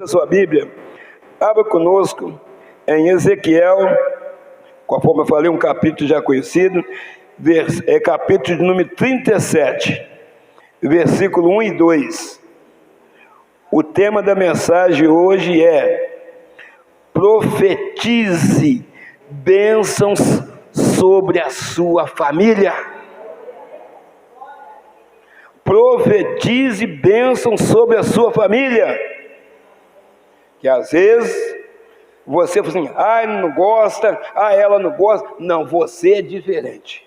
A sua Bíblia, abra conosco em Ezequiel, conforme eu falei, um capítulo já conhecido, capítulo de número 37, versículo 1 e 2. O tema da mensagem hoje é: profetize bênçãos sobre a sua família. Profetize bênçãos sobre a sua família. Que às vezes você fala assim: ah, ele não gosta, ah, ela não gosta. Não, você é diferente.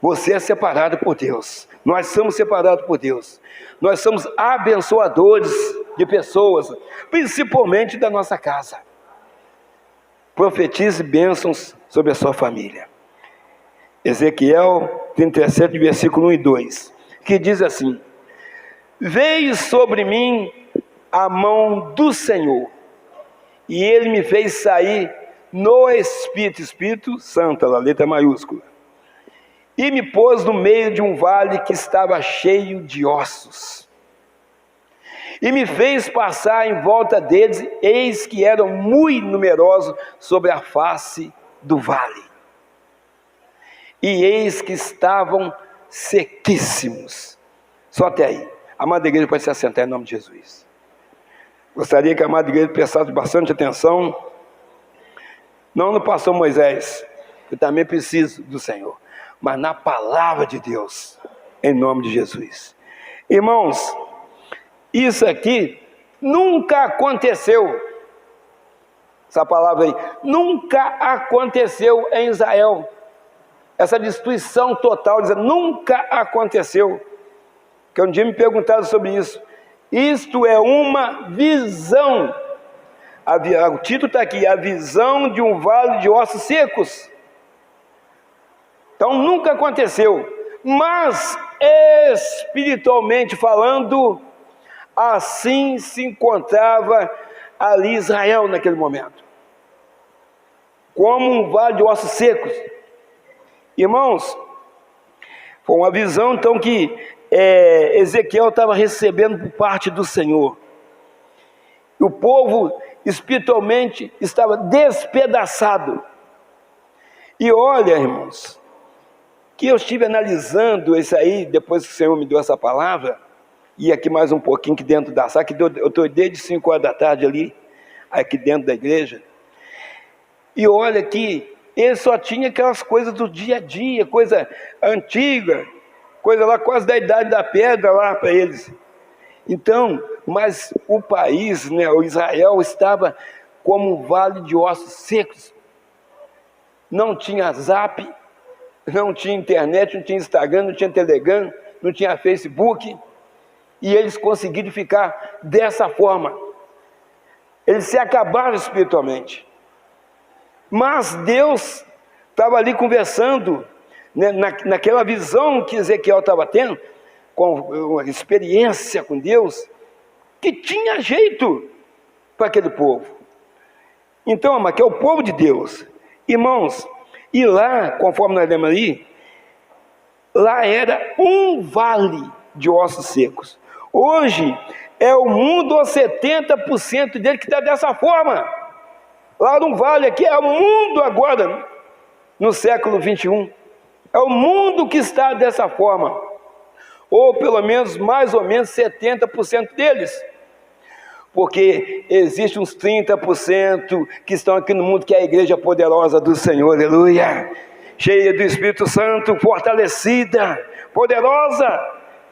Você é separado por Deus. Nós somos separados por Deus. Nós somos abençoadores de pessoas, principalmente da nossa casa. Profetize bênçãos sobre a sua família. Ezequiel 37, versículo 1 e 2, que diz assim: veio sobre mim a mão do Senhor, e Ele me fez sair no Espírito Santo, a letra maiúscula, e me pôs no meio de um vale que estava cheio de ossos, e me fez passar em volta deles, eis que eram muito numerosos sobre a face do vale, e eis que estavam sequíssimos. Só até aí. Amada igreja, pode se assentar em nome de Jesus. Gostaria que a amada igreja prestasse bastante atenção, não no pastor Moisés, que também preciso do Senhor, mas na palavra de Deus, em nome de Jesus. Irmãos, isso aqui nunca aconteceu, essa palavra aí, nunca aconteceu em Israel, essa destruição total, nunca aconteceu. Que um dia me perguntaram sobre isso. Isto é uma visão. O título está aqui: a visão de um vale de ossos secos. Então nunca aconteceu. Mas espiritualmente falando, assim se encontrava ali Israel naquele momento, como um vale de ossos secos. Irmãos, foi uma visão então que Ezequiel estava recebendo por parte do Senhor. O povo espiritualmente estava despedaçado. E olha, irmãos, que eu estive analisando isso aí, depois que o Senhor me deu essa palavra, e aqui mais um pouquinho aqui dentro da sala, que eu estou desde 5 horas da tarde ali, aqui dentro da igreja, e olha que ele só tinha aquelas coisas do dia a dia, coisa antiga, coisa lá quase da idade da pedra lá para eles. Então, mas o país, o Israel, estava como um vale de ossos secos. Não tinha Zap, não tinha internet, não tinha Instagram, não tinha Telegram, não tinha Facebook, e eles conseguiram ficar dessa forma. Eles se acabaram espiritualmente. Mas Deus estava ali conversando, naquela visão que Ezequiel estava tendo, com uma experiência com Deus, que tinha jeito para aquele povo. Então, amado, que é o povo de Deus. Irmãos, e lá, conforme nós lemos ali, lá era um vale de ossos secos. Hoje, é o mundo, 70% dele que está dessa forma. Lá no vale, aqui é o mundo agora, no século 21. É o mundo que está dessa forma, ou pelo menos, mais ou menos 70% deles, porque existe uns 30% que estão aqui no mundo, que é a igreja poderosa do Senhor, aleluia, cheia do Espírito Santo, fortalecida, poderosa,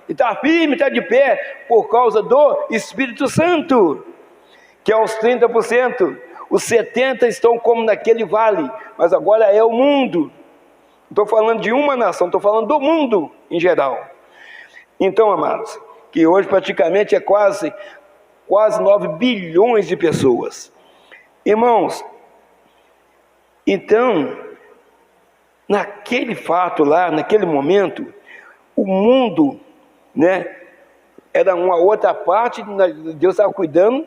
e está firme, está de pé, por causa do Espírito Santo, que é os 30%, os 70% estão como naquele vale, mas agora é o mundo. Não estou falando de uma nação, estou falando do mundo em geral. Então, amados, que hoje praticamente é quase 9 bilhões de pessoas. Irmãos, então, naquele fato lá, naquele momento, o mundo, era uma outra parte, Deus estava cuidando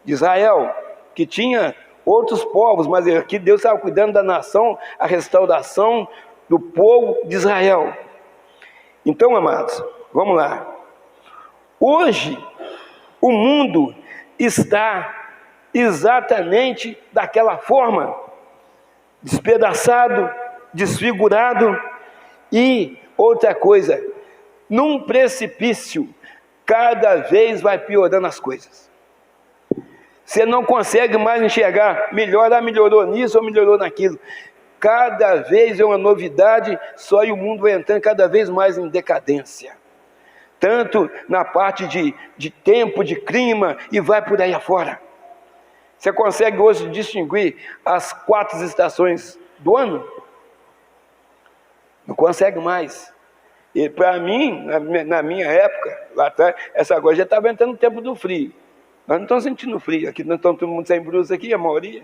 de Israel, que tinha outros povos, mas aqui Deus estava cuidando da nação, a restauração do povo de Israel. Então, amados, vamos lá. Hoje, o mundo está exatamente daquela forma, despedaçado, desfigurado. E outra coisa, num precipício, cada vez vai piorando as coisas. Você não consegue mais enxergar, melhorou nisso ou melhorou naquilo. Cada vez é uma novidade, só e o mundo vai entrando cada vez mais em decadência. Tanto na parte de tempo, de clima, e vai por aí afora. Você consegue hoje distinguir as 4 estações do ano? Não consegue mais. E para mim, na minha época, lá atrás, essa agora já estava entrando no tempo do frio. Nós não estamos sentindo frio, aqui não estamos todo mundo sem blusa aqui, a maioria.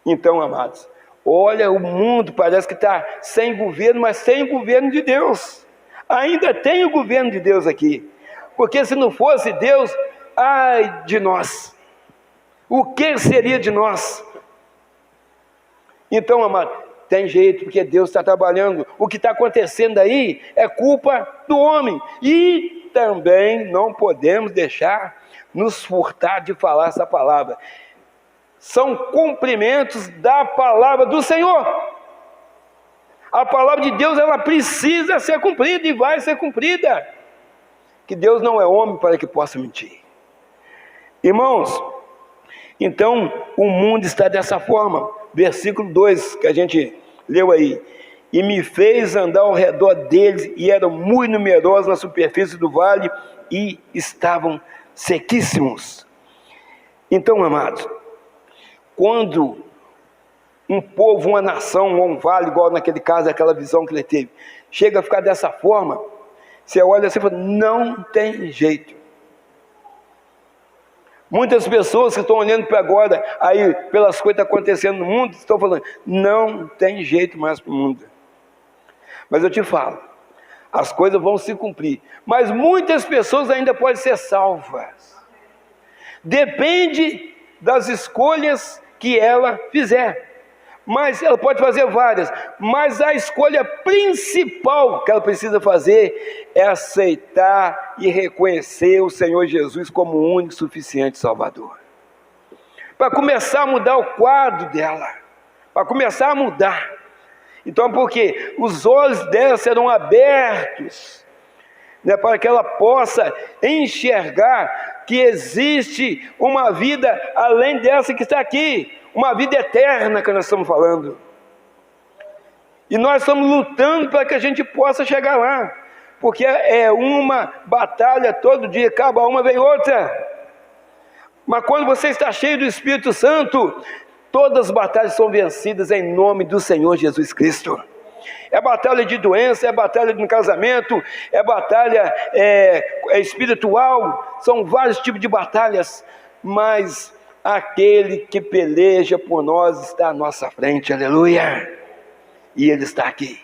Então, amados, olha, o mundo parece que está sem governo, mas sem o governo de Deus. Ainda tem o governo de Deus aqui. Porque se não fosse Deus, ai de nós. O que seria de nós? Então, amado, tem jeito, porque Deus está trabalhando. O que está acontecendo aí é culpa do homem. E também não podemos deixar nos furtar de falar essa palavra. São cumprimentos da palavra do Senhor. A palavra de Deus, ela precisa ser cumprida e vai ser cumprida. Que Deus não é homem para que possa mentir. Irmãos, então o mundo está dessa forma. Versículo 2 que a gente leu aí. E me fez andar ao redor deles, e eram muito numerosos na superfície do vale, e estavam sequíssimos. Então, amados, quando um povo, uma nação, ou um vale, igual naquele caso, aquela visão que ele teve, chega a ficar dessa forma, você olha assim e fala, não tem jeito. Muitas pessoas que estão olhando para agora, aí, pelas coisas que estão acontecendo no mundo, estão falando, não tem jeito mais para o mundo. Mas eu te falo, as coisas vão se cumprir, mas muitas pessoas ainda podem ser salvas. Depende das escolhas que ela fizer. Mas ela pode fazer várias, mas a escolha principal que ela precisa fazer é aceitar e reconhecer o Senhor Jesus como o único e suficiente Salvador. Para começar a mudar o quadro dela, para começar a mudar. Então, porque os olhos dela serão abertos, né, para que ela possa enxergar que existe uma vida além dessa que está aqui, uma vida eterna que nós estamos falando. E nós estamos lutando para que a gente possa chegar lá, porque é uma batalha todo dia, acaba uma, vem outra. Mas quando você está cheio do Espírito Santo, todas as batalhas são vencidas em nome do Senhor Jesus Cristo. É batalha de doença, é batalha no casamento, é batalha espiritual, são vários tipos de batalhas, mas aquele que peleja por nós está à nossa frente, aleluia, e Ele está aqui,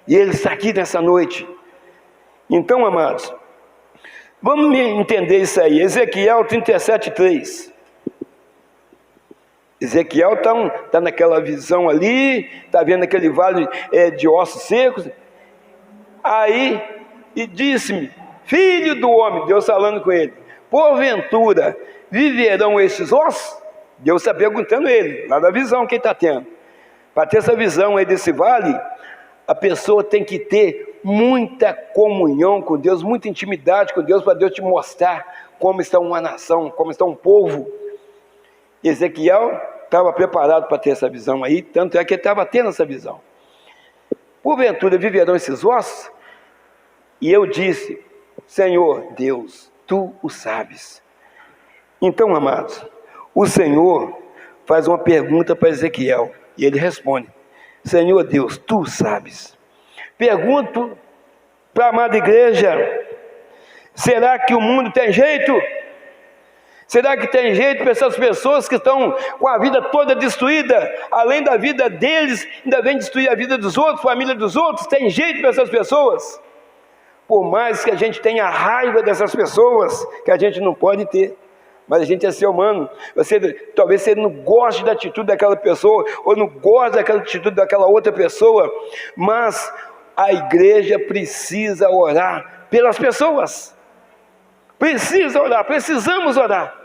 e Ele está aqui nessa noite. Então, amados, vamos entender isso aí. Ezequiel 37:3. Ezequiel está naquela visão ali, está vendo aquele vale de ossos secos. Aí, e disse-me, filho do homem, Deus falando com ele, porventura viverão estes ossos? Deus está perguntando a ele, lá da visão que ele está tendo. Para ter essa visão aí desse vale, a pessoa tem que ter muita comunhão com Deus, muita intimidade com Deus, para Deus te mostrar como está uma nação, como está um povo. Ezequiel estava preparado para ter essa visão aí, tanto é que ele estava tendo essa visão. Porventura viverão esses ossos? E eu disse, Senhor Deus, Tu o sabes. Então, amados, o Senhor faz uma pergunta para Ezequiel, e ele responde, Senhor Deus, Tu sabes. Pergunto para a amada igreja, será que o mundo tem jeito? Será que tem jeito para essas pessoas que estão com a vida toda destruída, além da vida deles, ainda vem destruir a vida dos outros, a família dos outros? Tem jeito para essas pessoas? Por mais que a gente tenha raiva dessas pessoas, que a gente não pode ter, mas a gente é ser humano. Talvez você não goste da atitude daquela pessoa, ou não goste daquela atitude daquela outra pessoa, mas a igreja precisa orar pelas pessoas, Precisa orar, precisamos orar.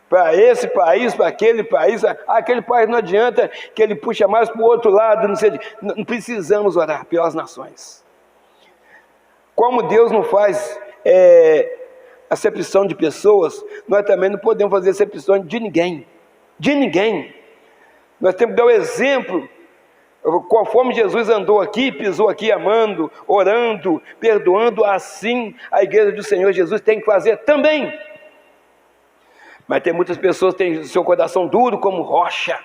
Para esse país, para aquele país não adianta que ele puxa mais para o outro lado, não precisamos orar pelas nações. Como Deus não faz acepção de pessoas, nós também não podemos fazer acepção de ninguém. Nós temos que dar o exemplo, conforme Jesus andou aqui, pisou aqui amando, orando, perdoando, assim a igreja do Senhor Jesus tem que fazer também. Mas tem muitas pessoas que têm o seu coração duro como rocha.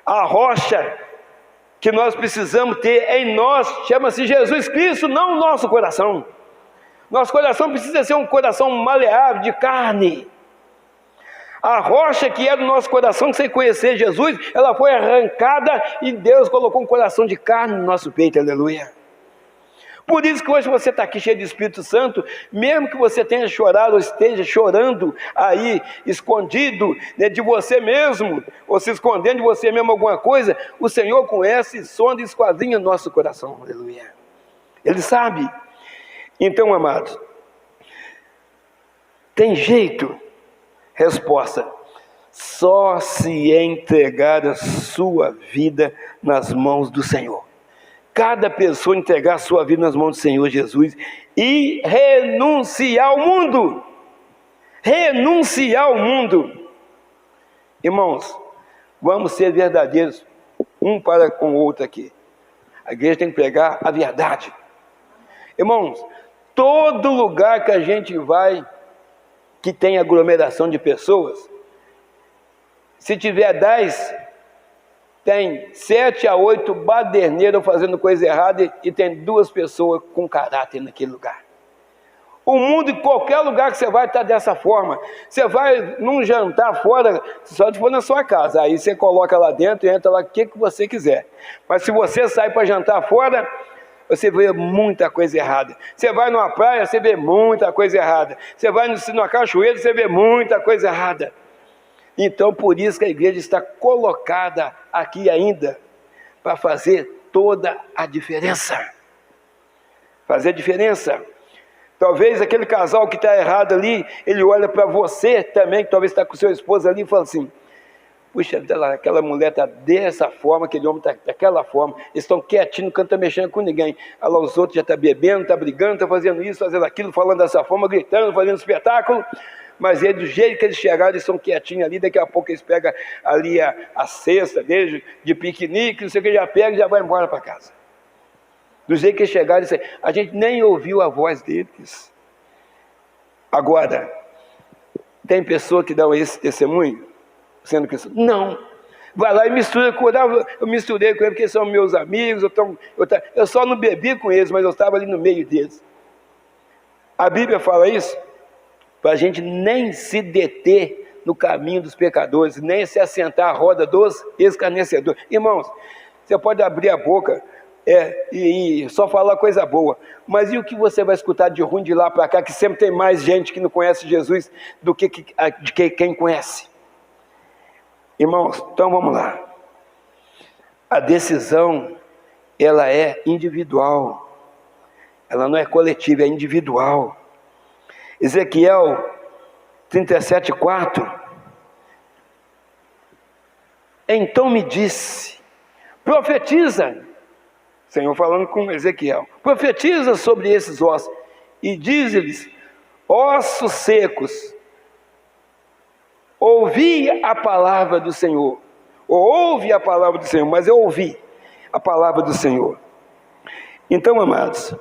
A rocha que nós precisamos ter em nós chama-se Jesus Cristo, não o nosso coração. Nosso coração precisa ser um coração maleável, de carne. A rocha que é do nosso coração, sem conhecer Jesus, ela foi arrancada e Deus colocou um coração de carne no nosso peito, aleluia. Por isso que hoje você está aqui cheio de Espírito Santo, mesmo que você tenha chorado ou esteja chorando aí, escondido, né, de você mesmo, ou se escondendo de você mesmo alguma coisa, o Senhor conhece, sonda e esquadrinha o nosso coração, aleluia. Ele sabe. Então, amados, tem jeito? Resposta: só se entregar a sua vida nas mãos do Senhor. Cada pessoa entregar a sua vida nas mãos do Senhor Jesus e renunciar ao mundo. Renunciar ao mundo. Irmãos, vamos ser verdadeiros um para com o outro aqui. A igreja tem que pregar a verdade. Irmãos, todo lugar que a gente vai, que tem aglomeração de pessoas, se tiver 10, tem 7 a 8 baderneiros fazendo coisa errada e tem 2 pessoas com caráter naquele lugar. O mundo, em qualquer lugar que você vai, está dessa forma. Você vai num jantar fora, só se for na sua casa, aí você coloca lá dentro e entra lá o que você quiser. Mas se você sai para jantar fora, você vê muita coisa errada. Você vai numa praia, você vê muita coisa errada. Você vai numa cachoeira, você vê muita coisa errada. Então, por isso que a igreja está colocada aqui ainda, para fazer toda a diferença. Fazer diferença. Talvez aquele casal que está errado ali, ele olha para você também, que talvez está com seu esposo ali, e fala assim: puxa, aquela mulher está dessa forma, aquele homem está daquela forma, eles estão quietinhos, não estão mexendo com ninguém. Olha lá, os outros já estão bebendo, estão brigando, estão fazendo isso, fazendo aquilo, falando dessa forma, gritando, fazendo espetáculo. Mas do jeito que eles chegaram, eles estão quietinhos ali, daqui a pouco eles pegam ali a cesta deles, de piquenique, não sei o que, já pega e já vai embora para casa. Do jeito que eles chegaram, a gente nem ouviu a voz deles. Agora, tem pessoa que dá esse testemunho, sendo que não, vai lá e mistura com eu misturei com eles porque são meus amigos, eu só não bebi com eles, mas eu estava ali no meio deles. A Bíblia fala isso para a gente nem se deter no caminho dos pecadores, nem se assentar à roda dos escarnecedores. Irmãos, você pode abrir a boca e só falar coisa boa, mas e o que você vai escutar de ruim de lá para cá, que sempre tem mais gente que não conhece Jesus do que quem conhece? Irmãos, então vamos lá. A decisão, ela é individual, ela não é coletiva, é individual. Ezequiel 37:4. Então me disse, profetiza, Senhor falando com Ezequiel, profetiza sobre esses ossos e diz-lhes: ossos secos, ouvi a palavra do Senhor. Ouve a palavra do Senhor, mas eu ouvi a palavra do Senhor. Então, amados,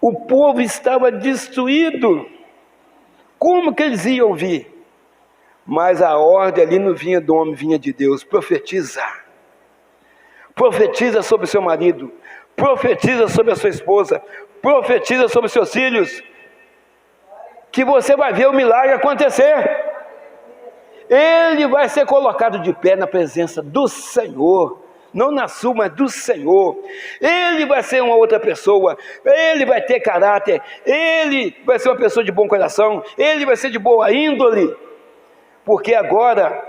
o povo estava destruído. Como que eles iam ouvir? Mas a ordem ali não vinha do homem, vinha de Deus. Profetiza. Profetiza sobre o seu marido. Profetiza sobre a sua esposa. Profetiza sobre os seus filhos. Que você vai ver o milagre acontecer. Ele vai ser colocado de pé na presença do Senhor. Não na sua, mas do Senhor. Ele vai ser uma outra pessoa. Ele vai ter caráter. Ele vai ser uma pessoa de bom coração. Ele vai ser de boa índole. Porque agora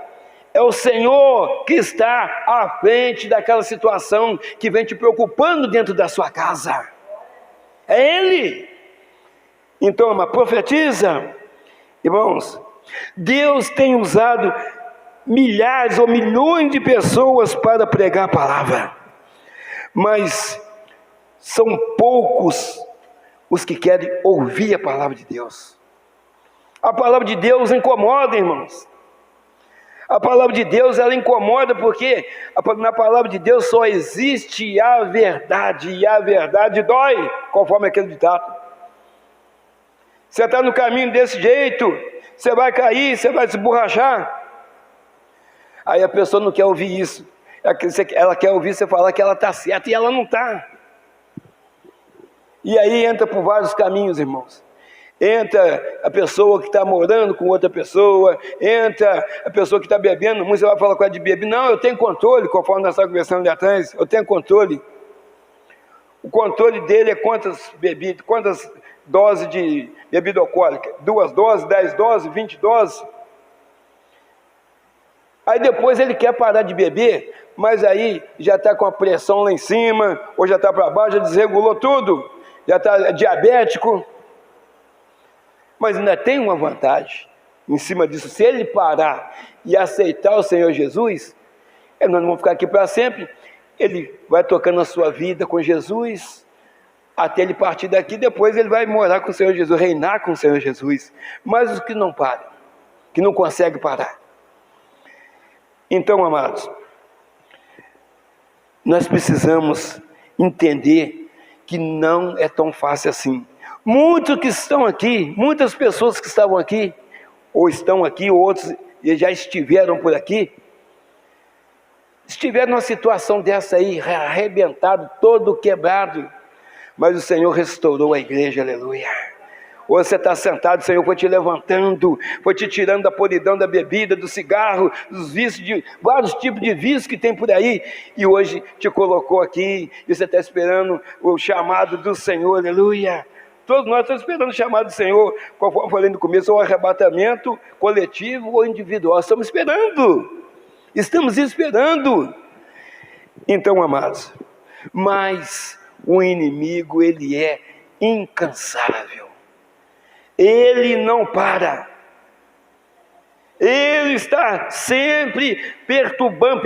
é o Senhor que está à frente daquela situação que vem te preocupando dentro da sua casa. É Ele. Então, mas profetiza, irmãos, Deus tem usado milhares ou milhões de pessoas para pregar a palavra, mas são poucos os que querem ouvir a palavra de Deus. A palavra de Deus incomoda, irmãos. A palavra de Deus, ela incomoda porque na palavra de Deus só existe a verdade, e a verdade dói, conforme aquele ditado. Você está no caminho desse jeito, você vai cair, você vai se esborrachar. Aí a pessoa não quer ouvir isso. Ela quer ouvir você falar que ela está certa e ela não está. E aí entra por vários caminhos, irmãos. Entra a pessoa que está morando com outra pessoa, entra a pessoa que está bebendo, você vai falar com ela de beber. Não, eu tenho controle, conforme nós estávamos conversando ali atrás, eu tenho controle. O controle dele é quantas doses de bebida alcoólica, 2 doses, 10 doses, 20 doses. Aí depois ele quer parar de beber, mas aí já está com a pressão lá em cima, ou já está para baixo, já desregulou tudo, já está diabético. Mas ainda tem uma vantagem em cima disso: se ele parar e aceitar o Senhor Jesus, nós não vamos ficar aqui para sempre. Ele vai tocando a sua vida com Jesus, até ele partir daqui. Depois ele vai morar com o Senhor Jesus, reinar com o Senhor Jesus. Mas os que não param, que não conseguem parar. Então, amados, nós precisamos entender que não é tão fácil assim. Muitos que estão aqui, muitas pessoas que estavam aqui, ou estão aqui, ou outros já estiveram por aqui, estiveram numa situação dessa aí, arrebentado, todo quebrado, mas o Senhor restaurou a igreja, aleluia. Hoje você está sentado, o Senhor foi te levantando, foi te tirando da podridão da bebida, do cigarro, dos vícios, de vários tipos de vícios que tem por aí, e hoje te colocou aqui, e você está esperando o chamado do Senhor, aleluia. Todos nós estamos esperando o chamado do Senhor, conforme eu falei no começo, ou arrebatamento coletivo ou individual. Estamos esperando. Então, amados, mas o inimigo, ele é incansável. Ele não para. Ele está sempre perturbando,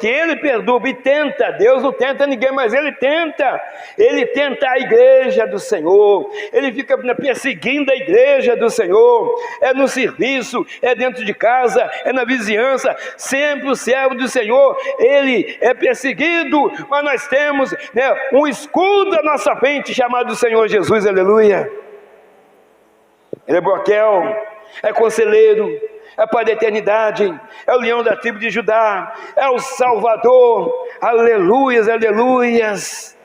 que ele perturba e tenta. Deus não tenta ninguém, mas ele tenta a igreja do Senhor, ele fica perseguindo a igreja do Senhor, é no serviço, é dentro de casa, é na vizinhança, sempre o servo do Senhor, ele é perseguido, mas nós temos um escudo à nossa frente, chamado Senhor Jesus, aleluia. Ele é broquel, é conselheiro, é Pai da eternidade, é o leão da tribo de Judá, é o Salvador, aleluias, aleluias,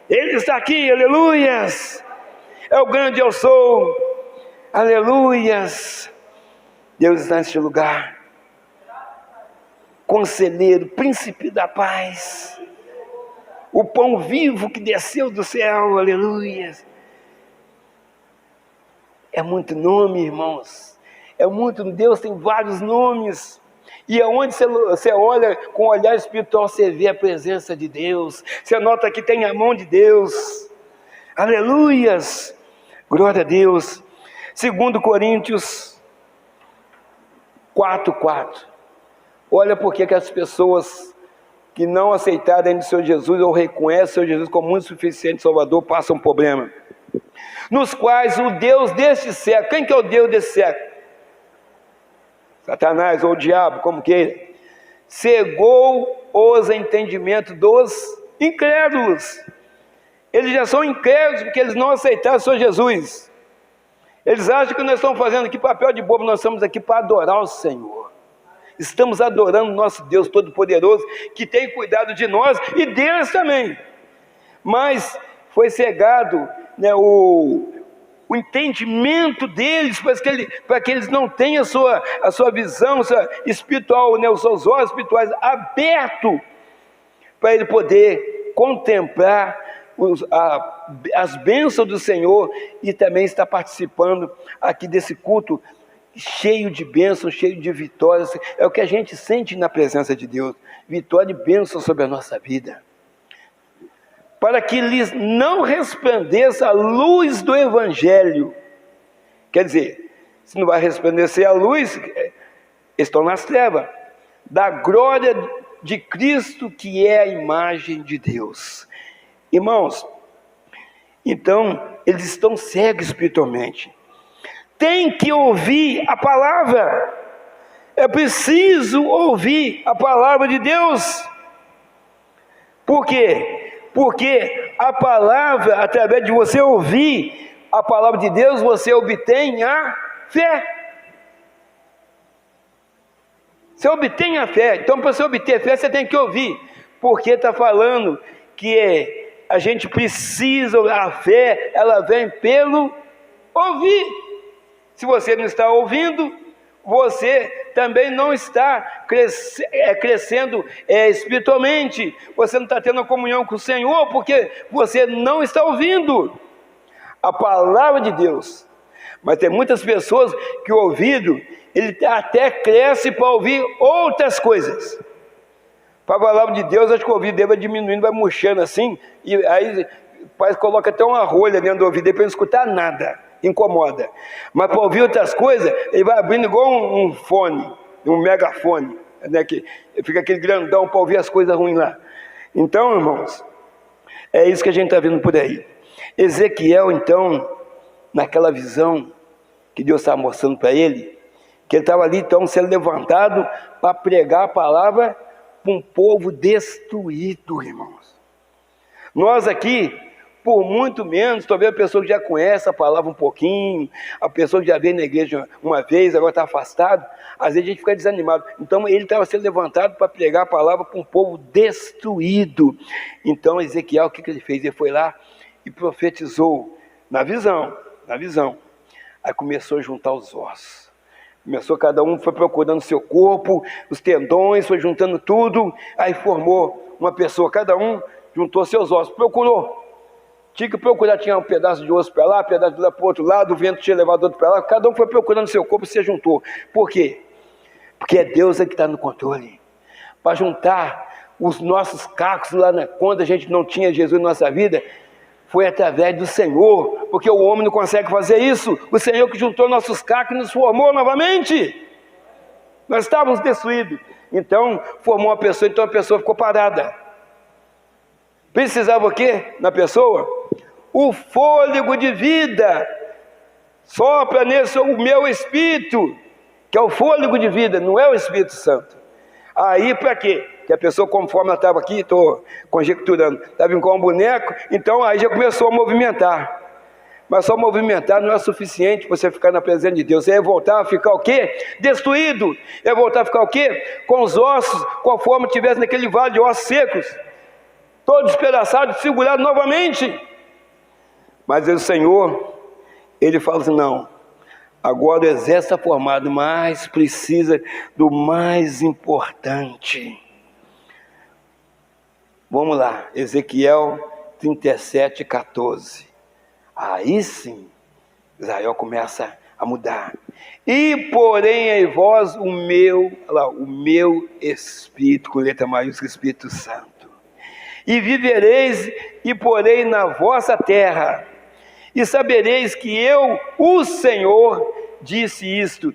ele está aqui, aleluias, é o grande eu sou, aleluias, Deus está neste lugar, conselheiro, príncipe da paz, o pão vivo que desceu do céu, aleluias. É muito nome, irmãos. É muito, Deus tem vários nomes. E aonde você olha com o olhar espiritual, você vê a presença de Deus. Você nota que tem a mão de Deus. Aleluias! Glória a Deus. 2 Coríntios 4:4. Olha porque que as pessoas que não aceitaram ainda o Senhor Jesus ou reconhecem o Senhor Jesus como muito suficiente Salvador passam um problema. Nos quais o Deus deste século, quem que é o Deus desse século? Satanás ou o diabo, como queira, cegou os entendimentos dos incrédulos. Eles já são incrédulos porque eles não aceitaram o Senhor Jesus. Eles acham que nós estamos fazendo aqui papel de bobo, nós estamos aqui para adorar o Senhor. Estamos adorando o nosso Deus Todo-Poderoso, que tem cuidado de nós e deles também. Mas foi cegado o entendimento deles, para que eles não tenham a sua visão espiritual, os seus olhos espirituais abertos, para ele poder contemplar as bênçãos do Senhor e também estar participando aqui desse culto cheio de bênçãos, cheio de vitórias. É o que a gente sente na presença de Deus, vitória e bênção sobre a nossa vida. Para que lhes não resplandeça a luz do Evangelho, Quer dizer, se não vai resplandecer a luz, estão nas trevas. Da glória de Cristo, que é a imagem de Deus. Irmãos, então, eles estão cegos espiritualmente. Tem que ouvir a palavra. É preciso ouvir a palavra de Deus. Por quê? Porque a palavra, através de você ouvir a palavra de Deus, você obtém a fé. Você obtém a fé. Então, para você obter fé, você tem que ouvir. Porque está falando que a gente precisa, a fé, ela vem pelo ouvir. Se você não está ouvindo, você também não está crescendo espiritualmente. Você não está tendo comunhão com o Senhor, porque você não está ouvindo a palavra de Deus. Mas tem muitas pessoas que o ouvido, ele até cresce para ouvir outras coisas. Para a palavra de Deus, acho que o ouvido dele vai diminuindo, vai murchando assim, e aí o pai coloca até uma rolha dentro do ouvido dele para não escutar nada, incomoda. Mas para ouvir outras coisas, ele vai abrindo igual um fone, um megafone, né, que fica aquele grandão para ouvir as coisas ruins lá. Então, irmãos, é isso que a gente está vendo por aí. Ezequiel, então, naquela visão que Deus estava mostrando para ele, que ele estava ali, então, sendo levantado para pregar a palavra para um povo destruído, irmãos. Nós aqui, por muito menos, talvez a pessoa que já conhece a palavra um pouquinho, a pessoa que já veio na igreja uma vez, agora está afastado, às vezes a gente fica desanimado. Então ele estava sendo levantado para pregar a palavra para um povo destruído. Então Ezequiel, o que ele fez? Ele foi lá e profetizou na visão. Aí começou a juntar os ossos. Começou, cada um foi procurando seu corpo, os tendões, foi juntando tudo, aí formou uma pessoa, cada um juntou seus ossos, procurou. Tinha que procurar, tinha um pedaço de osso para lá, um pedaço de lá para o outro lado, o vento tinha levado outro para lá, cada um foi procurando seu corpo e se juntou. Por quê? Porque é Deus que está no controle. Para juntar os nossos cacos lá, quando a gente não tinha Jesus na nossa vida, foi através do Senhor, porque o homem não consegue fazer isso. O Senhor que juntou nossos cacos e nos formou novamente. Nós estávamos destruídos. Então, formou uma pessoa, então a pessoa ficou parada. Precisava o quê na pessoa? O fôlego de vida. Sopra nesse o meu espírito, que é o fôlego de vida, não é o Espírito Santo. Aí para quê? Que a pessoa, conforme ela estava aqui, estou conjecturando, estava igual um boneco, então aí já começou a movimentar. Mas só movimentar não é suficiente para você ficar na presença de Deus. É voltar a ficar o quê? Destruído. É voltar a ficar o quê? Com os ossos, conforme tivesse naquele vale de ossos secos, todos despedaçados, segurados novamente. Mas o Senhor, Ele fala assim, não, agora o exército está formado, mas precisa do mais importante. Vamos lá, Ezequiel 37:14. Aí sim, Israel começa a mudar. E porém em vós o meu Espírito, com letra maiúscula, Espírito Santo. E vivereis e porei na vossa terra. E sabereis que eu, o Senhor, disse isto,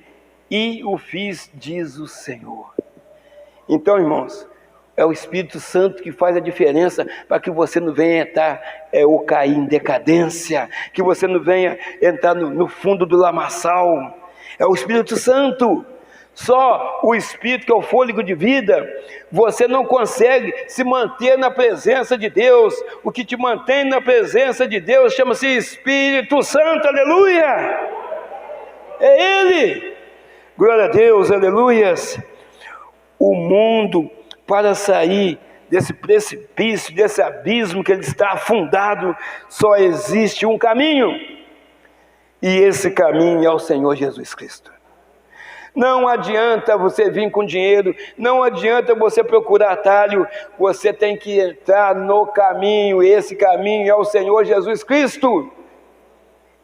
e o fiz, diz o Senhor. Então, irmãos, é o Espírito Santo que faz a diferença para que você não venha entrar ou cair em decadência, que você não venha entrar no fundo do lamaçal. É o Espírito Santo. Só o Espírito, que é o fôlego de vida, você não consegue se manter na presença de Deus. O que te mantém na presença de Deus chama-se Espírito Santo, aleluia! É Ele! Glória a Deus, aleluias! O mundo, para sair desse precipício, desse abismo que ele está afundado, só existe um caminho, e esse caminho é o Senhor Jesus Cristo. Não adianta você vir com dinheiro, não adianta você procurar atalho, você tem que entrar no caminho, e esse caminho é o Senhor Jesus Cristo.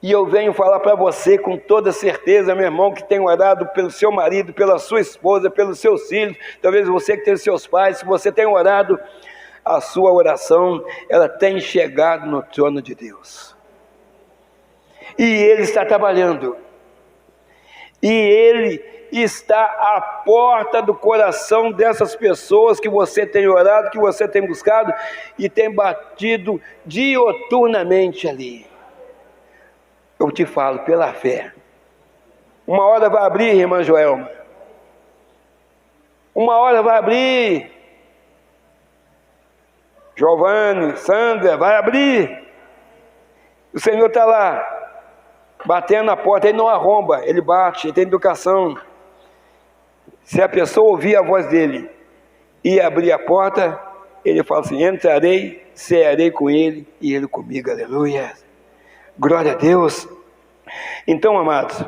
E eu venho falar para você com toda certeza, meu irmão, que tem orado pelo seu marido, pela sua esposa, pelos seus filhos, talvez você que tem seus pais, se você tem orado, a sua oração, ela tem chegado no trono de Deus. E Ele está trabalhando. E Ele está à porta do coração dessas pessoas que você tem orado, que você tem buscado e tem batido dioturnamente ali. Eu te falo pela fé. Uma hora vai abrir, irmã Joelma. Uma hora vai abrir. Giovanni, Sandra, vai abrir. O Senhor está lá, batendo na porta. Ele não arromba, ele bate, ele tem educação. Se a pessoa ouvir a voz dele e abrir a porta, ele fala assim: entrarei, cearei com ele e ele comigo. Aleluia. Glória a Deus. Então, amados,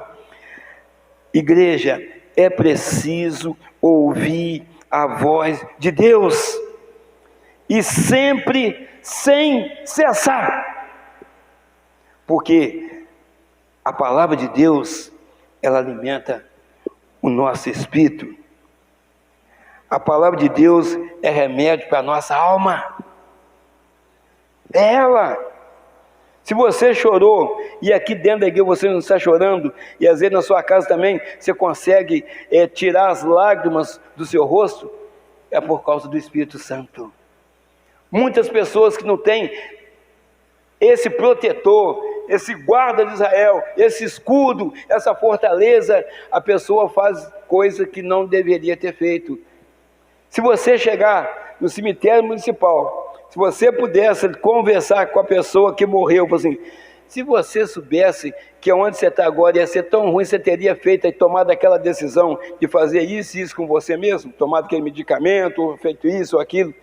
igreja, é preciso ouvir a voz de Deus e sempre sem cessar, porque a palavra de Deus, ela alimenta o nosso espírito. A palavra de Deus é remédio para a nossa alma. É ela. Se você chorou e aqui dentro da igreja você não está chorando, e às vezes na sua casa também você consegue tirar as lágrimas do seu rosto, é por causa do Espírito Santo. Muitas pessoas que não têm esse protetor, esse guarda de Israel, esse escudo, essa fortaleza, a pessoa faz coisa que não deveria ter feito. Se você chegar no cemitério municipal, se você pudesse conversar com a pessoa que morreu, assim, se você soubesse que onde você está agora ia ser tão ruim, você teria feito e tomado aquela decisão de fazer isso e isso com você mesmo, tomado aquele medicamento, feito isso ou aquilo.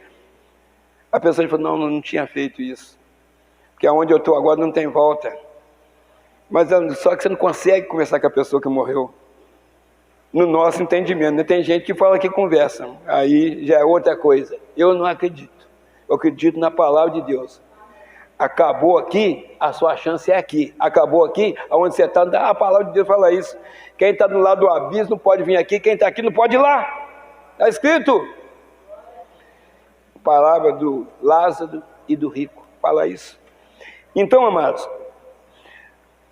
A pessoa falou: não tinha feito isso, porque aonde eu estou agora não tem volta. Mas só que você não consegue conversar com a pessoa que morreu, no nosso entendimento, né? Tem gente que fala que conversa, aí já é outra coisa. Eu não acredito, eu acredito na palavra de Deus. Acabou aqui, a sua chance é aqui. Acabou aqui, aonde você está, a palavra de Deus fala isso. Quem está do lado do abismo não pode vir aqui, quem está aqui não pode ir lá. Está escrito. Palavra do Lázaro e do rico, fala isso. Então, amados,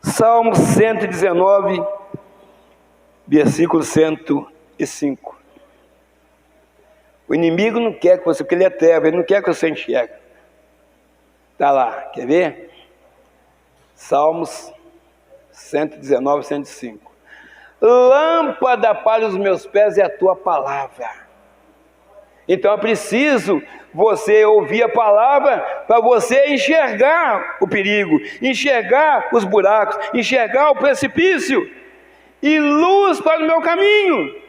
Salmo 119, versículo 105. O inimigo não quer que você, porque ele é treva, ele não quer que você enxergue. Está lá, quer ver? Salmos 119, 105. Lâmpada para os meus pés é a tua palavra. Então é preciso você ouvir a palavra para você enxergar o perigo, enxergar os buracos, enxergar o precipício e luz para o meu caminho.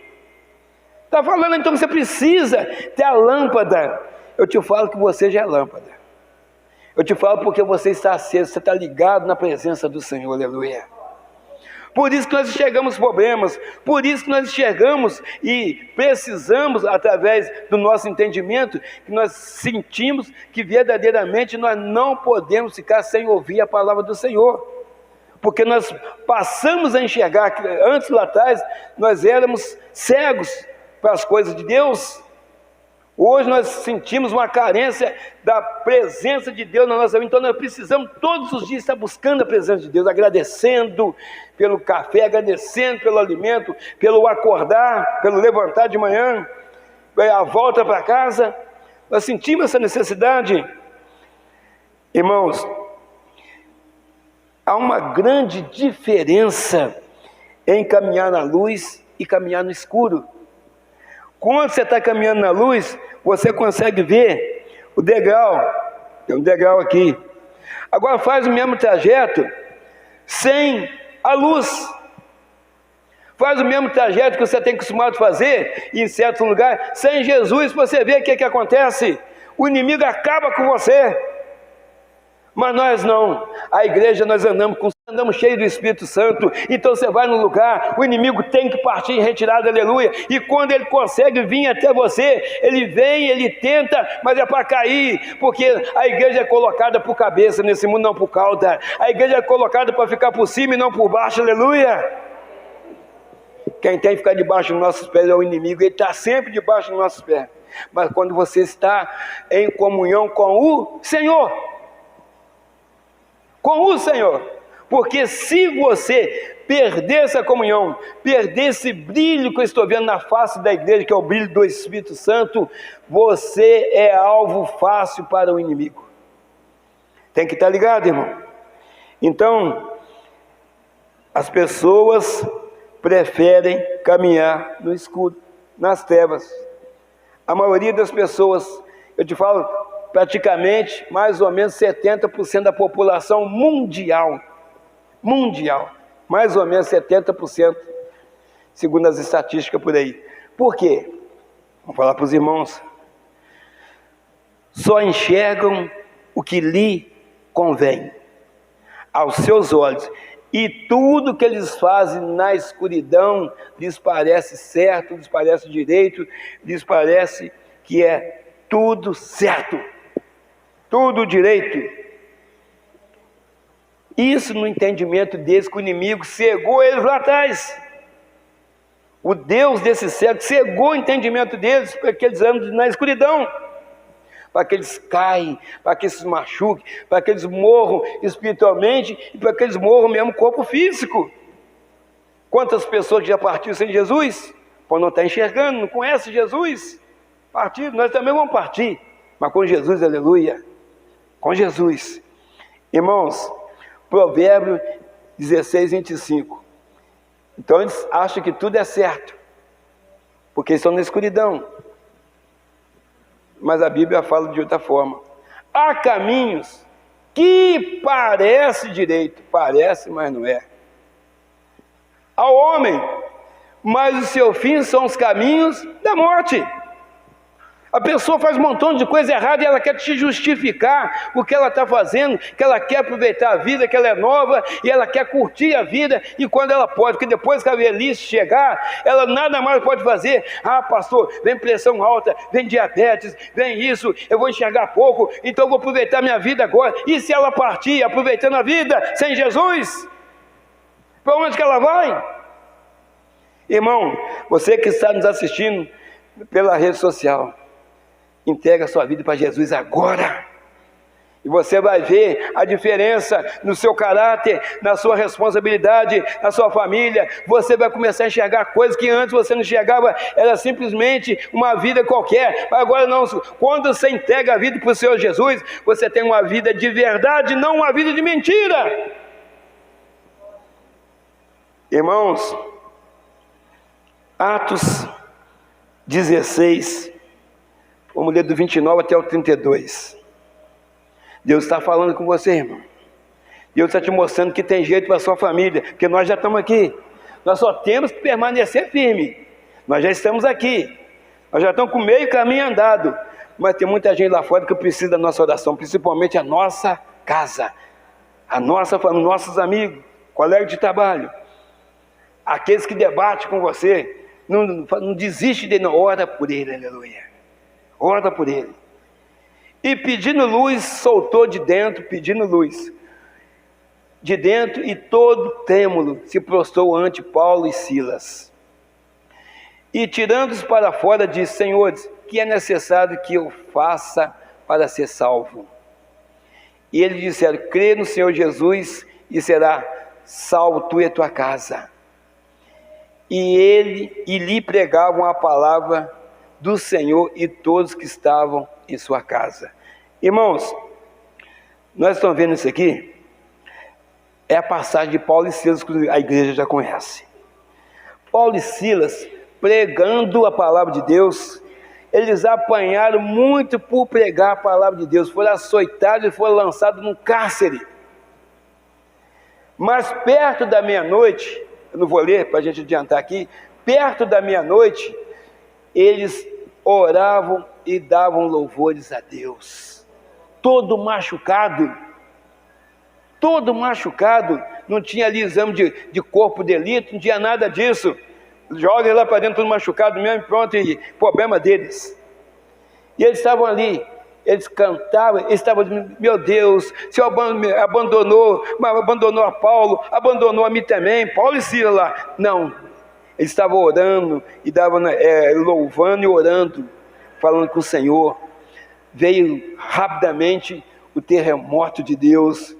Está falando então que você precisa ter a lâmpada. Eu te falo que você já é lâmpada. Eu te falo porque você está aceso, você está ligado na presença do Senhor, aleluia. Por isso que nós enxergamos problemas, por isso que nós enxergamos e precisamos, através do nosso entendimento, que nós sentimos que verdadeiramente nós não podemos ficar sem ouvir a palavra do Senhor. Porque nós passamos a enxergar que antes lá atrás nós éramos cegos para as coisas de Deus. Hoje nós sentimos uma carência da presença de Deus na nossa vida, então nós precisamos todos os dias estar buscando a presença de Deus, agradecendo pelo café, agradecendo pelo alimento, pelo acordar, pelo levantar de manhã, a volta para casa. Nós sentimos essa necessidade. Irmãos, há uma grande diferença em caminhar na luz e caminhar no escuro. Quando você está caminhando na luz, você consegue ver o degrau. Tem um degrau aqui. Agora faz o mesmo trajeto sem a luz. Faz o mesmo trajeto que você tem acostumado a fazer em certo lugar, sem Jesus, para você ver o que acontece. O inimigo acaba com você. Mas nós não. A igreja nós andamos cheios do Espírito Santo. Então você vai no lugar, o inimigo tem que partir em retirada, aleluia. E quando ele consegue vir até você, ele vem, ele tenta, mas é para cair. Porque a igreja é colocada por cabeça nesse mundo, não por cauda. A igreja é colocada para ficar por cima e não por baixo, aleluia. Quem tem que ficar debaixo dos nossos pés é o inimigo. Ele está sempre debaixo dos nossos pés. Mas quando você está em comunhão com o Senhor, porque se você perder essa comunhão, perder esse brilho que eu estou vendo na face da igreja, que é o brilho do Espírito Santo, você é alvo fácil para o inimigo. Tem que estar ligado, irmão. Então, as pessoas preferem caminhar no escuro, nas trevas. A maioria das pessoas, eu te falo, praticamente mais ou menos 70% da população mundial, mais ou menos 70%, segundo as estatísticas por aí. Por quê? Vou falar para os irmãos. Só enxergam o que lhe convém, aos seus olhos, e tudo que eles fazem na escuridão lhes parece certo, lhes parece direito, lhes parece que é tudo certo, tudo direito. Isso no entendimento deles, que o inimigo cegou eles lá atrás. O Deus desse século cegou o entendimento deles, para que eles andam na escuridão, para que eles caem, para que eles se machuquem, para que eles morram espiritualmente e para que eles morram mesmo corpo físico. Quantas pessoas que já partiram sem Jesus, por não estar enxergando, não conhecem Jesus, partiram, nós também vamos partir, mas com Jesus, aleluia, com Jesus. Irmãos, Provérbio 16, 25. Então eles acham que tudo é certo, porque eles estão na escuridão. Mas a Bíblia fala de outra forma. Há caminhos que parece direito, parece, mas não é, ao homem, mas o seu fim são os caminhos da morte. A pessoa faz um montão de coisa errada e ela quer te justificar o que ela está fazendo, que ela quer aproveitar a vida, que ela é nova e ela quer curtir a vida, e quando ela pode, porque depois que a velhice chegar, ela nada mais pode fazer. Ah, pastor, vem pressão alta, vem diabetes, vem isso, eu vou enxergar pouco, então eu vou aproveitar minha vida agora. E se ela partir aproveitando a vida sem Jesus, para onde que ela vai? Irmão, você que está nos assistindo pela rede social, entrega a sua vida para Jesus agora, e você vai ver a diferença no seu caráter, na sua responsabilidade, na sua família. Você vai começar a enxergar coisas que antes você não enxergava, era simplesmente uma vida qualquer. Agora não, quando você entrega a vida para o Senhor Jesus, você tem uma vida de verdade, não uma vida de mentira. Irmãos, Atos 16, vamos ler do 29 até o 32. Deus está falando com você, irmão. Deus está te mostrando que tem jeito para a sua família, porque nós já estamos aqui. Nós só temos que permanecer firme. Nós já estamos aqui. Nós já estamos com meio caminho andado. Mas tem muita gente lá fora que precisa da nossa oração, principalmente a nossa casa, a nossa família, nossos amigos, colegas de trabalho, aqueles que debatem com você. Não desiste dele, não. Ora por ele, aleluia. Ora por ele. E pedindo luz, soltou de dentro, pedindo luz. De dentro, e todo trêmulo se prostrou ante Paulo e Silas. E tirando-os para fora, disse: Senhores, que é necessário que eu faça para ser salvo? E eles disseram: crê no Senhor Jesus e será salvo tu e a tua casa. E lhe pregavam a palavra do Senhor e todos que estavam em sua casa. Irmãos, nós estamos vendo isso aqui, é a passagem de Paulo e Silas, que a igreja já conhece. Paulo e Silas, pregando a palavra de Deus, eles apanharam muito por pregar a palavra de Deus, foram açoitados e foram lançados num cárcere. Mas perto da meia-noite, eu não vou ler para a gente adiantar aqui, perto da meia-noite, eles oravam e davam louvores a Deus. Todo machucado, não tinha ali exame de corpo de delito, não tinha nada disso. Joga ele lá para dentro, todo machucado mesmo, pronto, e problema deles. E eles estavam ali, eles cantavam, eles estavam dizendo: meu Deus, o Senhor abandonou a Paulo, abandonou a mim também, Paulo e Silas lá. Não, eles estavam orando, e davam, louvando e orando, falando com o Senhor. Veio rapidamente o terremoto de Deus,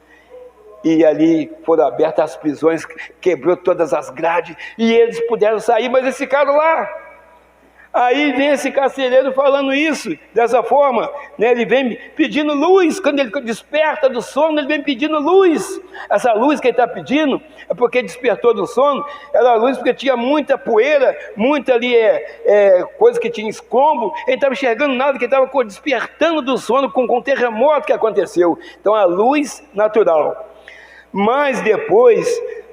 e ali foram abertas as prisões, quebrou todas as grades, e eles puderam sair, mas eles ficaram lá. Aí vem esse carcereiro falando isso, dessa forma, né? Ele vem pedindo luz, quando ele desperta do sono, ele vem pedindo luz. Essa luz que ele está pedindo, é porque ele despertou do sono, era luz porque tinha muita poeira, muita ali coisa que tinha escombro, ele estava enxergando nada, que ele estava despertando do sono com o terremoto que aconteceu. Então a luz natural. Mas depois,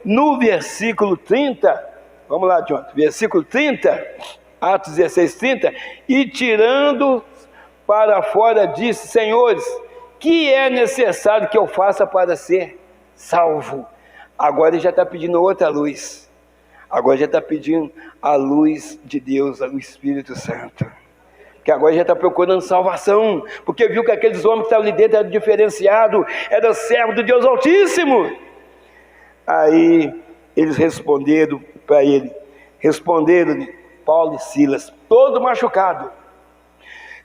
no versículo 30, vamos lá, Jonathan, versículo 30, Atos 16, 30, e tirando para fora disse: Senhores, que é necessário que eu faça para ser salvo? Agora ele já está pedindo outra luz, agora já está pedindo a luz de Deus, o Espírito Santo, que agora já está procurando salvação, porque viu que aqueles homens que estavam ali dentro eram diferenciados, eram servos do Deus Altíssimo. Aí eles responderam para ele, Paulo e Silas, todo machucado: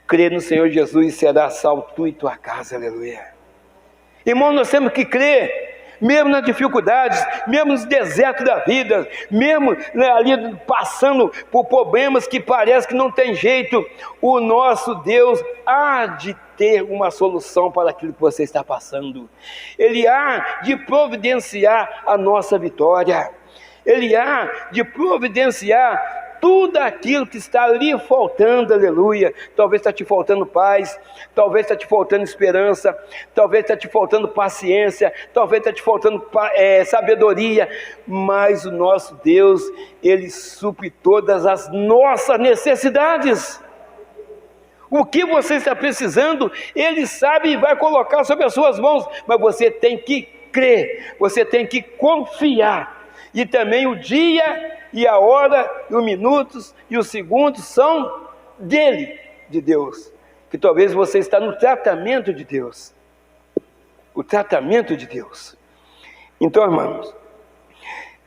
crê no Senhor Jesus e será salvo tu e tua casa, aleluia. Irmão, nós temos que crer, mesmo nas dificuldades, mesmo nos desertos da vida, mesmo ali passando por problemas que parece que não tem jeito, o nosso Deus há de ter uma solução para aquilo que você está passando. Ele há de providenciar a nossa vitória, Ele há de providenciar tudo aquilo que está ali faltando, aleluia. Talvez está te faltando paz, talvez está te faltando esperança, talvez está te faltando paciência, talvez está te faltando sabedoria, mas o nosso Deus, Ele supre todas as nossas necessidades. O que você está precisando, Ele sabe e vai colocar sobre as suas mãos, mas você tem que crer, você tem que confiar. E também o dia e a hora, e os minutos e os segundos são dele, de Deus. Que talvez você está no tratamento de Deus. O tratamento de Deus. Então, irmãos,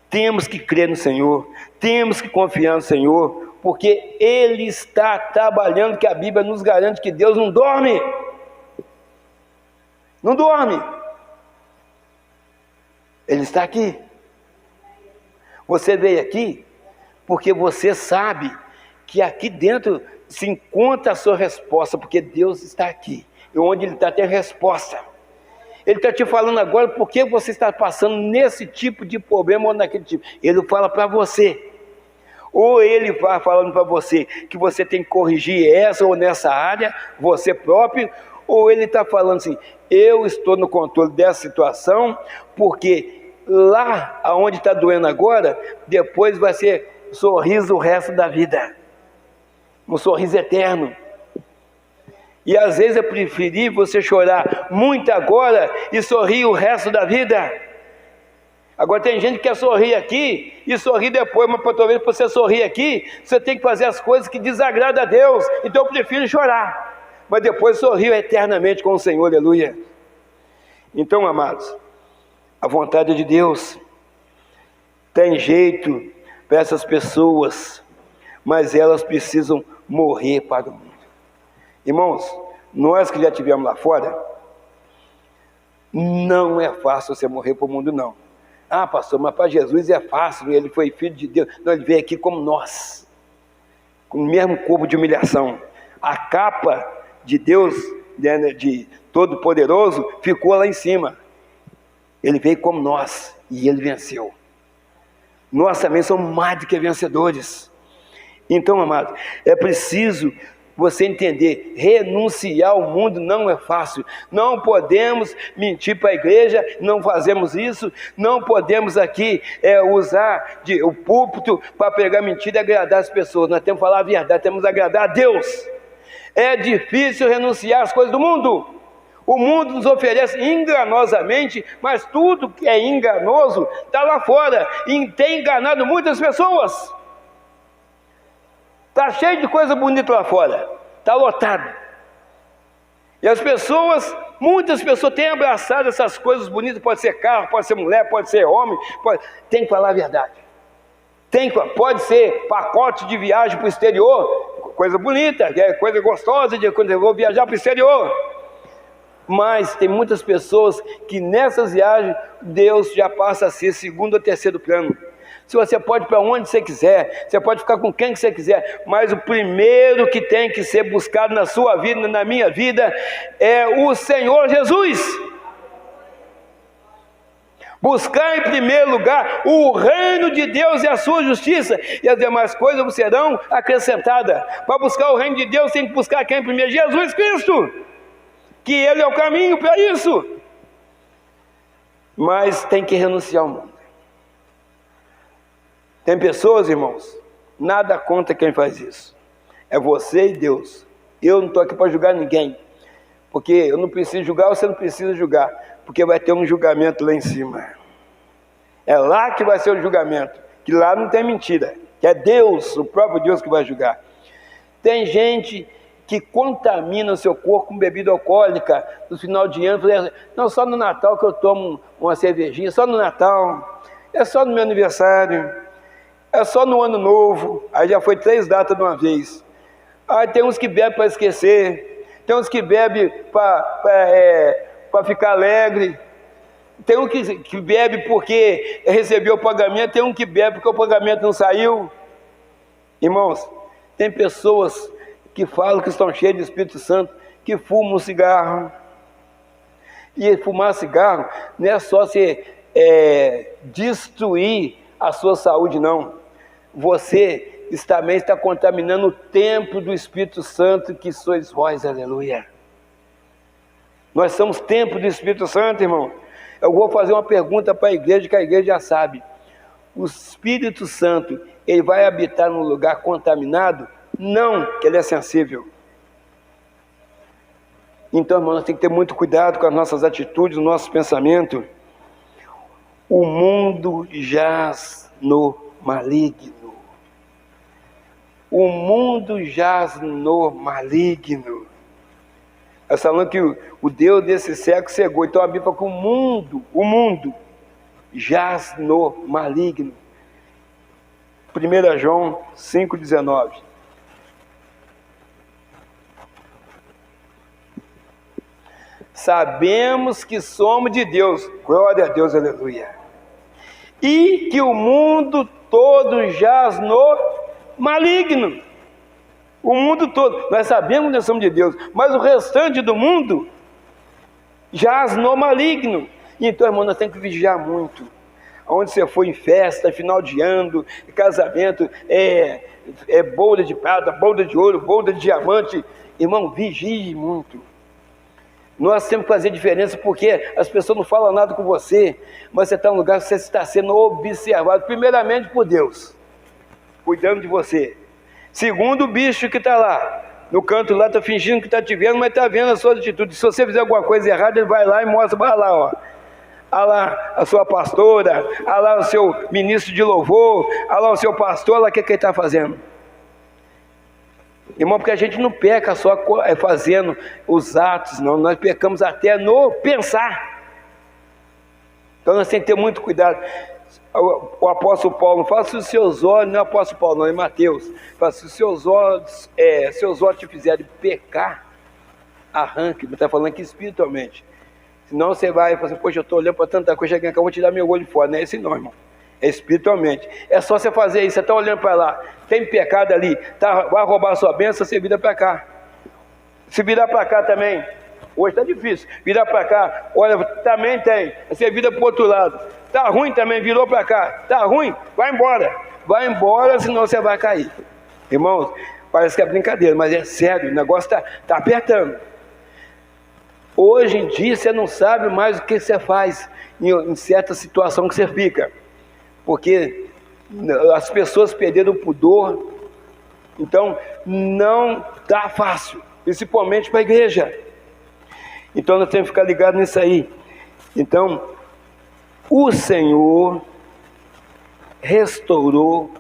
temos que crer no Senhor, temos que confiar no Senhor, porque Ele está trabalhando, que a Bíblia nos garante que Deus não dorme. Não dorme. Ele está aqui. Você veio aqui porque você sabe que aqui dentro se encontra a sua resposta, porque Deus está aqui, e onde Ele está tem resposta. Ele está te falando agora por que você está passando nesse tipo de problema ou naquele tipo. Ele fala para você, ou Ele vai falando para você que você tem que corrigir essa ou nessa área, você próprio, ou Ele está falando assim: eu estou no controle dessa situação, porque lá aonde está doendo agora, depois vai ser sorriso o resto da vida, um sorriso eterno. E às vezes é preferível você chorar muito agora e sorrir o resto da vida. Agora tem gente que quer sorrir aqui e sorrir depois, mas talvez para você sorrir aqui, você tem que fazer as coisas que desagradam a Deus. Então eu prefiro chorar, mas depois sorrir eternamente com o Senhor, aleluia. Então, amados, a vontade de Deus tem jeito para essas pessoas, mas elas precisam morrer para o mundo. Irmãos, nós que já estivemos lá fora, não é fácil você morrer para o mundo, não. Ah, pastor, mas para Jesus é fácil, Ele foi filho de Deus. Não, Ele veio aqui como nós, com o mesmo corpo de humilhação. A capa de Deus, de Todo-Poderoso, ficou lá em cima. Ele veio como nós e Ele venceu. Nós também somos mais do que vencedores. Então, amados, é preciso você entender, renunciar ao mundo não é fácil. Não podemos mentir para a igreja, não fazemos isso. Não podemos aqui usar o púlpito para pregar mentira e agradar as pessoas. Nós temos que falar a verdade, temos que agradar a Deus. É difícil renunciar às coisas do mundo. O mundo nos oferece enganosamente, mas tudo que é enganoso está lá fora e tem enganado muitas pessoas. Está cheio de coisa bonita lá fora, está lotado. E as pessoas, muitas pessoas têm abraçado essas coisas bonitas, pode ser carro, pode ser mulher, pode ser homem, tem que falar a verdade. Pode ser pacote de viagem para o exterior, coisa bonita, coisa gostosa, quando eu vou viajar para o exterior. Mas tem muitas pessoas que nessas viagens, Deus já passa a ser segundo ou terceiro plano. Se você pode ir para onde você quiser, você pode ficar com quem que você quiser, mas o primeiro que tem que ser buscado na sua vida, na minha vida, é o Senhor Jesus. Buscar em primeiro lugar o reino de Deus e a sua justiça, e as demais coisas serão acrescentadas. Para buscar o reino de Deus, tem que buscar quem primeiro? Jesus Cristo, que Ele é o caminho para isso. Mas tem que renunciar ao mundo. Tem pessoas, irmãos, nada contra quem faz isso. É você e Deus. Eu não estou aqui para julgar ninguém, porque eu não preciso julgar, você não precisa julgar, porque vai ter um julgamento lá em cima. É lá que vai ser o julgamento, que lá não tem mentira, que é Deus, o próprio Deus que vai julgar. Tem gente que contamina o seu corpo com bebida alcoólica no final de ano. Não, só no Natal que eu tomo uma cervejinha, só no Natal, é só no meu aniversário, é só no Ano Novo. Aí já foi 3 datas de uma vez. Aí tem uns que bebem para esquecer, tem uns que bebem para ficar alegre, tem um que bebe porque recebeu o pagamento, tem um que bebe porque o pagamento não saiu. Irmãos, tem pessoas que falam que estão cheias de Espírito Santo, que fumam cigarro. E fumar cigarro não é só se destruir a sua saúde, não. Você também está contaminando o templo do Espírito Santo, que sois vós, aleluia. Nós somos templo do Espírito Santo, irmão. Eu vou fazer uma pergunta para a igreja, que a igreja já sabe. O Espírito Santo, ele vai habitar num lugar contaminado? Não, que ele é sensível. Então, irmão, nós temos que ter muito cuidado com as nossas atitudes, o nosso pensamento. O mundo jaz no maligno. O mundo jaz no maligno. Nós falamos que o Deus desse século cegou. Então a Bíblia fala que o mundo jaz no maligno. 1 João 5,19. Sabemos que somos de Deus, glória a Deus, aleluia, e que o mundo todo jaz no maligno. O mundo todo, nós sabemos que nós somos de Deus, mas o restante do mundo jaz no maligno. Então, irmão, nós temos que vigiar muito. Onde você for em festa, final de ano, casamento, bolda de prata, bolda de ouro, bolda de diamante, irmão, vigie muito. Nós temos que fazer diferença, porque as pessoas não falam nada com você, mas você está num lugar que você está sendo observado, primeiramente por Deus, cuidando de você. Segundo, o bicho que está lá, no canto lá, está fingindo que está te vendo, mas está vendo a sua atitude. Se você fizer alguma coisa errada, ele vai lá e mostra, vai lá, ó. Olha lá a sua pastora, olha lá o seu ministro de louvor, olha lá o seu pastor, olha lá o que ele está fazendo. Irmão, porque a gente não peca só fazendo os atos, não, nós pecamos até no pensar. Então nós temos que ter muito cuidado. O apóstolo Paulo não fala se os seus olhos, não é o apóstolo Paulo, não, é Mateus. Fala, se os seus olhos te fizerem pecar, arranque. Ele está falando aqui espiritualmente. Senão você vai e fala assim, poxa, eu estou olhando para tanta coisa, cheguei aqui, eu vou tirar meu olho fora. Não é esse não, irmão. É espiritualmente. É só você fazer isso, você está olhando para lá, tem pecado ali, vai roubar a sua bênção, você vira para cá. Se virar para cá também, hoje está difícil, virar para cá, olha, também tem, você vira para o outro lado, está ruim também, virou para cá, está ruim, vai embora, senão você vai cair. Irmãos, parece que é brincadeira, mas é sério, o negócio está apertando. Hoje em dia você não sabe mais o que você faz em certa situação que você fica, porque as pessoas perderam o pudor. Então não está fácil, principalmente para a igreja. Então nós temos que ficar ligados nisso aí. Então o Senhor restaurou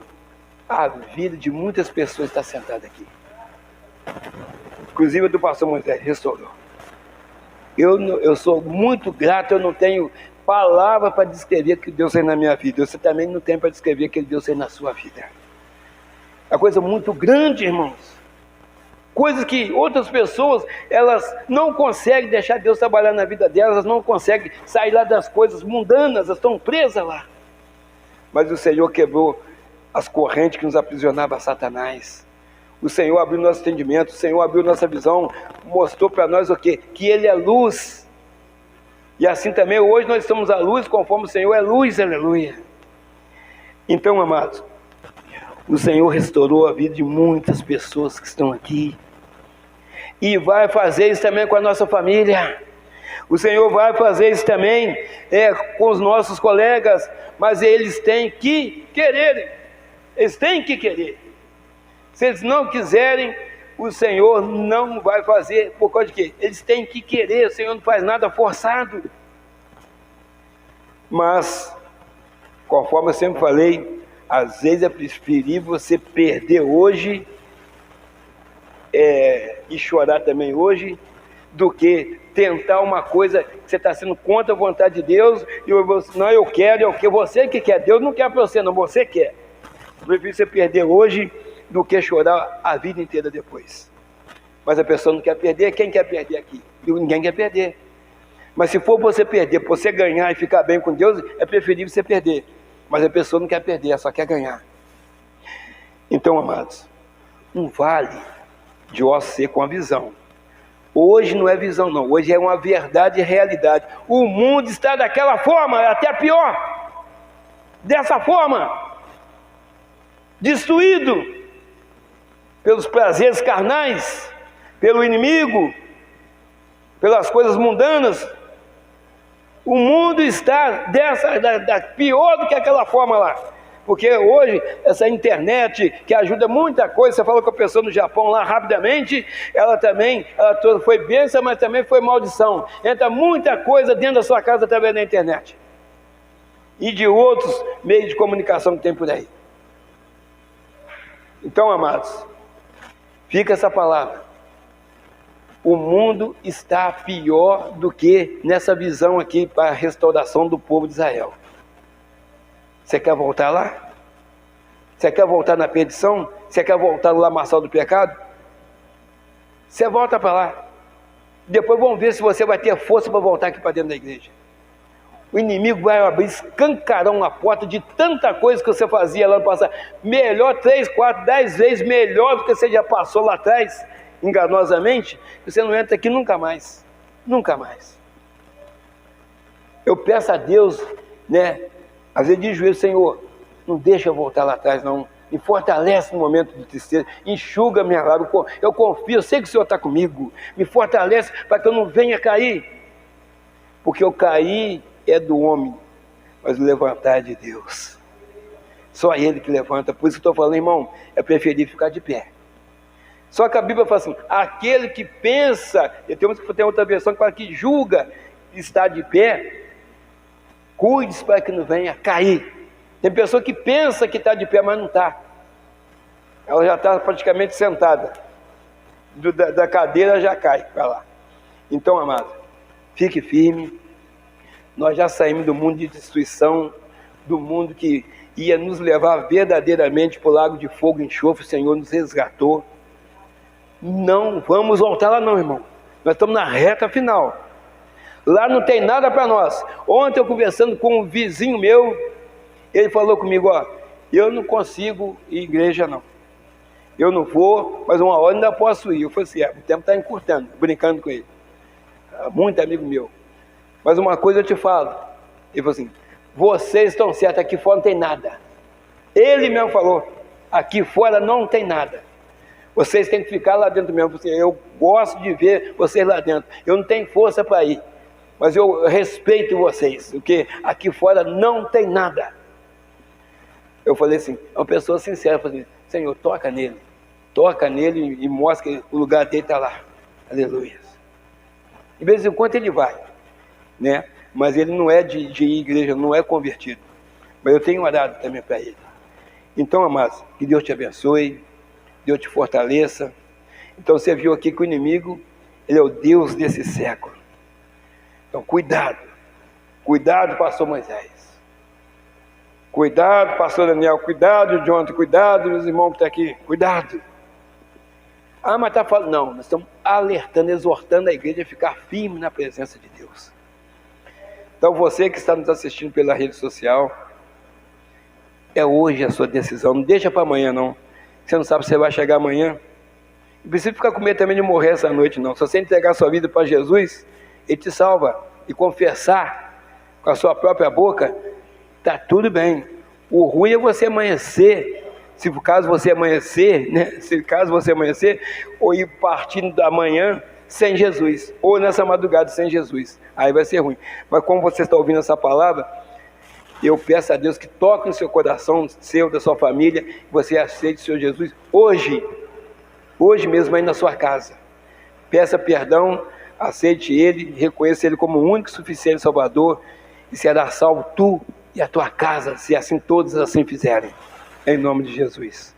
a vida de muitas pessoas que estão sentadas aqui, inclusive a do pastor Moisés, restaurou. Eu sou muito grato, eu não tenho palavra para descrever que Deus fez na minha vida. Você também não tem para descrever que Deus fez na sua vida. É uma coisa muito grande, irmãos. coisas que outras pessoas, elas não conseguem deixar Deus trabalhar na vida delas, elas não conseguem sair lá das coisas mundanas, elas estão presas lá. Mas o Senhor quebrou as correntes que nos aprisionavam a Satanás. O Senhor abriu nosso entendimento, o Senhor abriu nossa visão, mostrou para nós o quê? Que Ele é luz. E assim também hoje nós estamos à luz, conforme o Senhor é luz, aleluia. Então, amados, o Senhor restaurou a vida de muitas pessoas que estão aqui. E vai fazer isso também com a nossa família. O Senhor vai fazer isso também com os nossos colegas, mas eles têm que querer. Eles têm que querer. Se eles não quiserem, o Senhor não vai fazer. Por causa de quê? Eles têm que querer. O Senhor não faz nada forçado. Mas, conforme eu sempre falei, às vezes é preferível você perder hoje e chorar também hoje, do que tentar uma coisa que você está sendo contra a vontade de Deus, e você, não, eu quero, você que quer, Deus não quer para você, não, você quer. Eu prefiro você perder hoje do que chorar a vida inteira depois. Mas a pessoa não quer perder. Quem quer perder aqui? Ninguém quer perder. Mas se for você perder, para você ganhar e ficar bem com Deus, é preferível você perder. Mas a pessoa não quer perder, ela só quer ganhar. Então, amados, um vale de osso seco com a visão. Hoje não é visão não, hoje é uma verdade e realidade. O mundo está daquela forma, até pior. Dessa forma. Destruído pelos prazeres carnais, pelo inimigo, pelas coisas mundanas. O mundo está pior do que aquela forma lá. Porque hoje, essa internet, que ajuda muita coisa, você fala com a pessoa no Japão lá rapidamente, ela foi bênção, mas também foi maldição. Entra muita coisa dentro da sua casa através da internet. E de outros meios de comunicação que tem por aí. Então, amados, fica essa palavra. O mundo está pior do que nessa visão aqui para a restauração do povo de Israel. Você quer voltar lá? Você quer voltar na perdição? Você quer voltar no lamaçal do pecado? Você volta para lá. Depois vamos ver se você vai ter força para voltar aqui para dentro da igreja. O inimigo vai abrir escancarão a porta de tanta coisa que você fazia lá no passado. Melhor 3, 4, 10 vezes melhor do que você já passou lá atrás, enganosamente. Você não entra aqui nunca mais. Nunca mais. Eu peço a Deus, às vezes de joelho, Senhor, não deixa eu voltar lá atrás não. Me fortalece no momento de tristeza. Enxuga minha lágrima. Eu confio, eu sei que o Senhor está comigo. Me fortalece para que eu não venha cair. Porque eu cair é do homem, mas o levantar é de Deus. Só Ele que levanta. Por isso que eu estou falando, irmão, é preferível ficar de pé. Só que a Bíblia fala assim, aquele que pensa, tem outra versão que fala que julga estar de pé, cuide-se para que não venha cair. Tem pessoa que pensa que está de pé, mas não está. Ela já está praticamente sentada. Da cadeira já cai para lá. Então, amado, fique firme. Nós já saímos do mundo de destruição, do mundo que ia nos levar verdadeiramente para o lago de fogo e enxofre. O Senhor nos resgatou. Não vamos voltar lá não, irmão. Nós estamos na reta final. Lá não tem nada para nós. Ontem eu conversando com um vizinho meu, ele falou comigo, eu não consigo ir à igreja não. Eu não vou, mas uma hora ainda posso ir. Eu falei assim, o tempo está encurtando, brincando com ele. Muito amigo meu. Mas uma coisa eu te falo. Ele falou assim, vocês estão certos, aqui fora não tem nada. Ele mesmo falou, aqui fora não tem nada. Vocês têm que ficar lá dentro mesmo. Eu gosto de ver vocês lá dentro. Eu não tenho força para ir. Mas eu respeito vocês, porque aqui fora não tem nada. Eu falei assim, uma pessoa sincera, eu falei, Senhor, toca nele e mostra que o lugar dele está lá. Aleluia. De vez em quando ele vai, mas ele não é de ir à igreja, não é convertido. Mas eu tenho orado também para ele. Então, amados, que Deus te abençoe, Deus te fortaleça. Então você viu aqui que o inimigo, ele é o Deus desse século. Então cuidado, pastor Moisés. Cuidado, pastor Daniel, cuidado, Jonathan, cuidado, meus irmãos que estão aqui, cuidado. Ah, mas está falando. Não, nós estamos alertando, exortando a igreja a ficar firme na presença de Deus. Então você que está nos assistindo pela rede social, é hoje a sua decisão, não deixa para amanhã não. Você não sabe se você vai chegar amanhã. Não precisa ficar com medo também de morrer essa noite não. Se você entregar sua vida para Jesus, Ele te salva. E confessar com a sua própria boca, está tudo bem. O ruim é você amanhecer, se caso você amanhecer, né? Se caso você amanhecer, ou ir partindo da manhã sem Jesus, ou nessa madrugada sem Jesus, aí vai ser ruim. Mas como você está ouvindo essa palavra, eu peço a Deus que toque no seu coração, seu, da sua família, que você aceite o Senhor Jesus hoje mesmo aí na sua casa. Peça perdão, aceite Ele, reconheça Ele como o único e suficiente Salvador, e será salvo tu e a tua casa, se assim todos assim fizerem, em nome de Jesus.